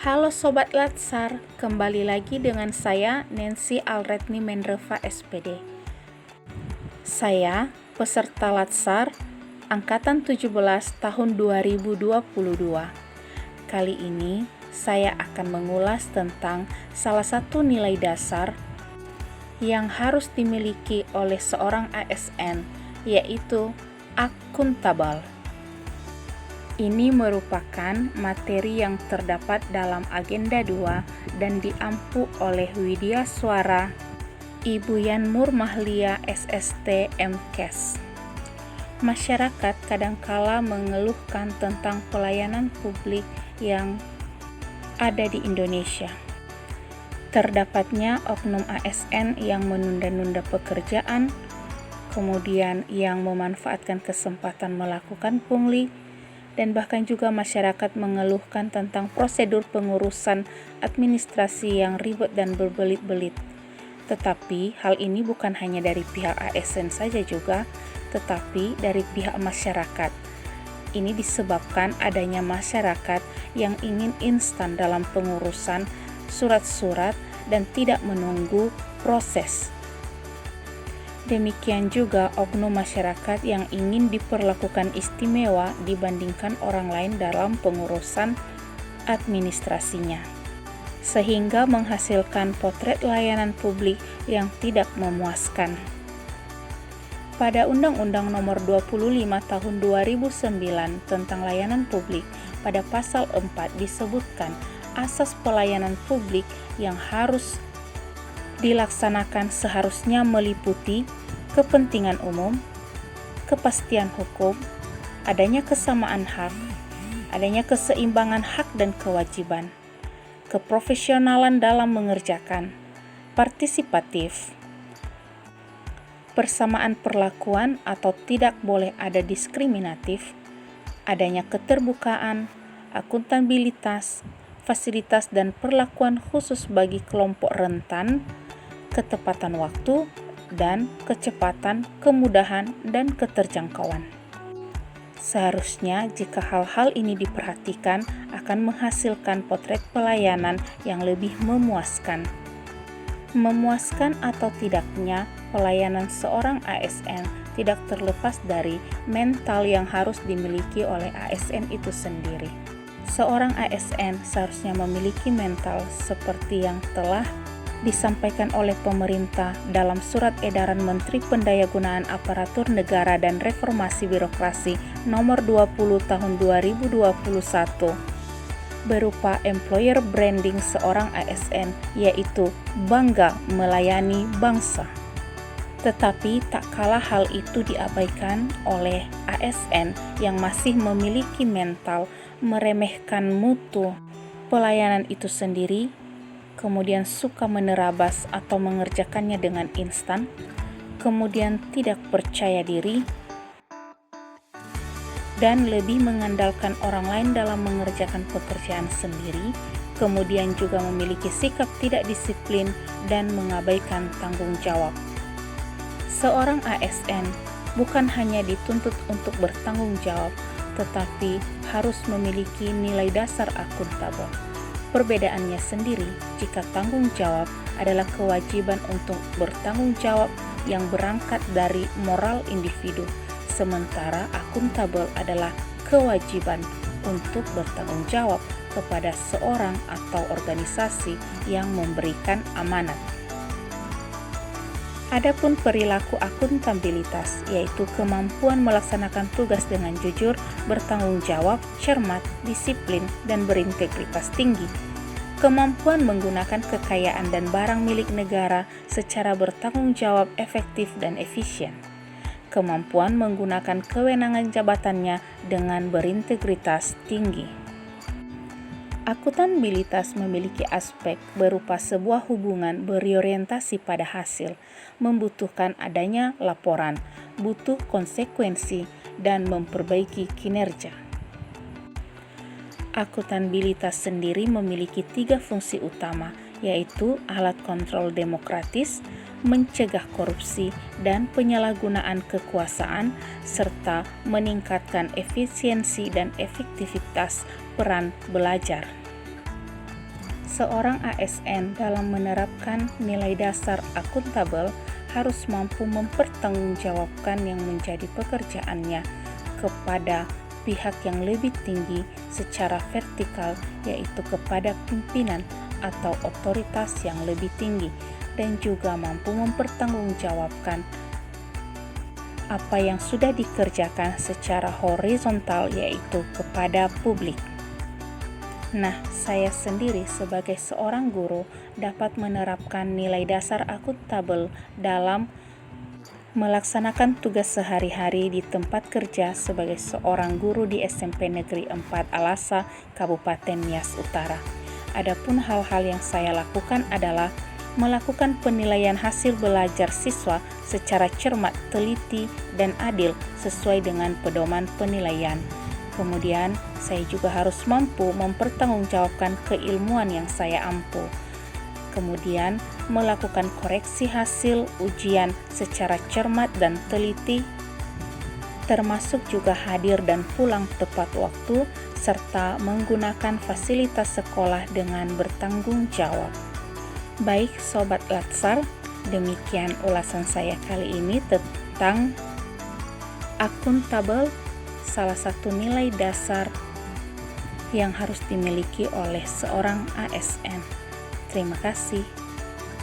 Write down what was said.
Halo Sobat Latsar, kembali lagi dengan saya Nancy Alretni Mendreva SPD. Saya peserta Latsar Angkatan 17 tahun 2022. Kali ini saya akan mengulas tentang salah satu nilai dasar yang harus dimiliki oleh seorang ASN, yaitu akuntabel. Ini merupakan materi yang terdapat dalam Agenda 2 dan diampu oleh Widya Suara, Ibu Yan Murmahlia SST MKes. Masyarakat kadangkala mengeluhkan tentang pelayanan publik yang ada di Indonesia. Terdapatnya oknum ASN yang menunda-nunda pekerjaan, kemudian yang memanfaatkan kesempatan melakukan pungli, dan bahkan juga masyarakat mengeluhkan tentang prosedur pengurusan administrasi yang ribet dan berbelit-belit. Tetapi hal ini bukan hanya dari pihak ASN saja juga, tetapi dari pihak masyarakat. Ini disebabkan adanya masyarakat yang ingin instan dalam pengurusan surat-surat dan tidak menunggu proses. Demikian juga oknum masyarakat yang ingin diperlakukan istimewa dibandingkan orang lain dalam pengurusan administrasinya, sehingga menghasilkan potret layanan publik yang tidak memuaskan. Pada Undang-Undang Nomor 25 Tahun 2009 tentang Layanan Publik, pada pasal 4 disebutkan asas pelayanan publik yang harus dilaksanakan seharusnya meliputi kepentingan umum, kepastian hukum, adanya kesamaan hak, adanya keseimbangan hak dan kewajiban, keprofesionalan dalam mengerjakan, partisipatif, persamaan perlakuan atau tidak boleh ada diskriminatif, adanya keterbukaan, akuntabilitas, fasilitas dan perlakuan khusus bagi kelompok rentan, ketepatan waktu, dan kecepatan, kemudahan, dan keterjangkauan. Seharusnya jika hal-hal ini diperhatikan akan menghasilkan potret pelayanan yang lebih memuaskan. Memuaskan atau tidaknya pelayanan seorang ASN tidak terlepas dari mental yang harus dimiliki oleh ASN itu sendiri. Seorang ASN seharusnya memiliki mental seperti yang telah disampaikan oleh pemerintah dalam Surat Edaran Menteri Pendayagunaan Aparatur Negara dan Reformasi Birokrasi Nomor 20 Tahun 2021 berupa employer branding seorang ASN, yaitu bangga melayani bangsa. Tetapi tak kalah hal itu diabaikan oleh ASN yang masih memiliki mental meremehkan mutu pelayanan itu sendiri, kemudian suka menerabas atau mengerjakannya dengan instan, kemudian tidak percaya diri, dan lebih mengandalkan orang lain dalam mengerjakan pekerjaan sendiri, kemudian juga memiliki sikap tidak disiplin dan mengabaikan tanggung jawab. Seorang ASN bukan hanya dituntut untuk bertanggung jawab, tetapi harus memiliki nilai dasar akuntabel. Perbedaannya sendiri jika tanggung jawab adalah kewajiban untuk bertanggung jawab yang berangkat dari moral individu, sementara akuntabel adalah kewajiban untuk bertanggung jawab kepada seorang atau organisasi yang memberikan amanat. Adapun perilaku akuntabilitas, yaitu kemampuan melaksanakan tugas dengan jujur, bertanggung jawab, cermat, disiplin, dan berintegritas tinggi. Kemampuan menggunakan kekayaan dan barang milik negara secara bertanggung jawab, efektif, dan efisien. Kemampuan menggunakan kewenangan jabatannya dengan berintegritas tinggi. Akuntabilitas memiliki aspek berupa sebuah hubungan berorientasi pada hasil, membutuhkan adanya laporan, butuh konsekuensi, dan memperbaiki kinerja. Akuntabilitas sendiri memiliki 3 fungsi utama, yaitu alat kontrol demokratis, mencegah korupsi dan penyalahgunaan kekuasaan, serta meningkatkan efisiensi dan efektivitas peran belajar. Seorang ASN dalam menerapkan nilai dasar akuntabel harus mampu mempertanggungjawabkan yang menjadi pekerjaannya kepada pihak yang lebih tinggi secara vertikal, yaitu kepada pimpinan atau otoritas yang lebih tinggi, dan juga mampu mempertanggungjawabkan apa yang sudah dikerjakan secara horizontal, yaitu kepada publik. Nah, saya sendiri sebagai seorang guru dapat menerapkan nilai dasar akuntabel dalam melaksanakan tugas sehari-hari di tempat kerja sebagai seorang guru di SMP Negeri 4 Alasa, Kabupaten Nias Utara. Adapun hal-hal yang saya lakukan adalah melakukan penilaian hasil belajar siswa secara cermat, teliti, dan adil sesuai dengan pedoman penilaian. Kemudian, saya juga harus mampu mempertanggungjawabkan keilmuan yang saya ampu. Kemudian, melakukan koreksi hasil ujian secara cermat dan teliti, termasuk juga hadir dan pulang tepat waktu, serta menggunakan fasilitas sekolah dengan bertanggung jawab. Baik Sobat Latsar, demikian ulasan saya kali ini tentang akuntabel, salah satu nilai dasar yang harus dimiliki oleh seorang ASN. Terima kasih.